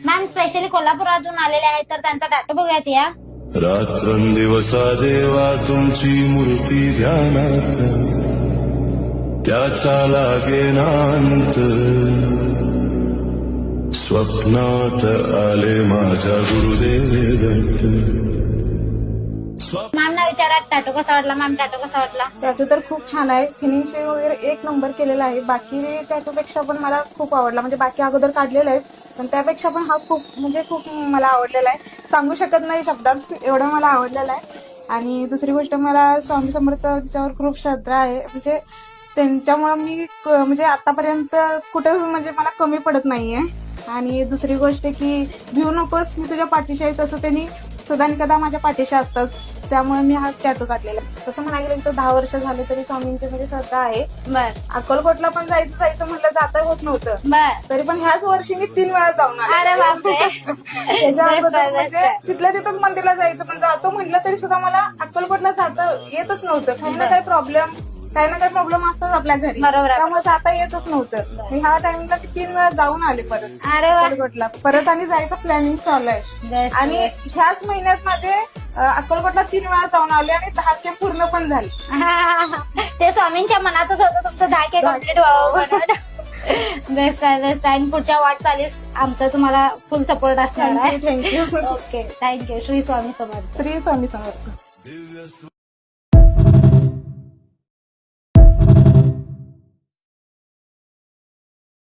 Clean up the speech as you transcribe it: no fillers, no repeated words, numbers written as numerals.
Ma'am specially कोल्हापुरातून आलेले आहेत तर त्यांचा टॅटू बघूयात या. रात्रंदिवसा देवा तुमची मूर्ती ध्यानात, त्याचा लागेनांत. स्वप्नात आले माझ्या गुरुदेव दत्त. मॅम ना विचारात टॅटू कसा वाटला. मॅम टॅटू कसा वाटला. टॅटू तर खूप छान आहे. फिनिशिंग वगैरे एक नंबर केलेला आहे. बाकी टॅटू पेक्षा पण मला खूप आवडला. म्हणजे बाकी अगोदर काढलेला आहे पण त्यापेक्षा पण हा खूप मला आवडलेला आहे. सांगू शकत नाही शब्दात एवढं मला आवडलेला आहे. आणि दुसरी गोष्ट मला स्वामी समर्थांच्यावर खूप श्रद्धा आहे. म्हणजे त्यांच्यामुळे मी म्हणजे आतापर्यंत कुठं म्हणजे मला कमी पडत नाहीये. आणि दुसरी गोष्ट की भिऊ नकोस मी तुझ्या पाठीशी आहे तसं त्यांनी सदा कदा माझ्या पाठीशी असतात. त्यामुळे मी हा टॅटू काढलेला. तसं म्हणायला गेलं तर 10 वर्ष झाले तरी स्वामींची म्हणजे श्रद्धा आहे. बर अक्कलकोटला पण जायचं म्हणलं जाता होत नव्हतं. बर तरी पण ह्याच वर्षी मी 3 वेळा जाऊन आले. अरे बापरे. त्याच्या अगोदर म्हणजे तिथल्या तिथंच मंदिरला जायचं पण जातो म्हटलं तरी सुद्धा मला अक्कलकोटला जाता येतच नव्हतं. काही ना काही प्रॉब्लेम असतात आपल्या घरी. बरोबर आहे. त्यामुळे जाता येतच नव्हतं. मी ह्या टाइमला 3 वेळा जाऊन आले परत अरे वा. अक्कलकोटला. परत आणि जायचं प्लॅनिंग चालू आहे. Best, आणि best. ह्याच महिन्यात माझे अक्कलकोटला 3 वेळा जाऊन आले आणि 10K पूर्ण पण झाले. ते स्वामींच्या मनातच होतं तुमचं 10K कम्प्लीट व्हावं म्हणून. बेस्ट आहे बेस्ट आहे. आणि पुढच्या वाटचालीस आमचा तुम्हाला फुल सपोर्ट असणार आहे. Thank you. Okay thank you. Shri Swami Samarth. Shri Swami समर्थ.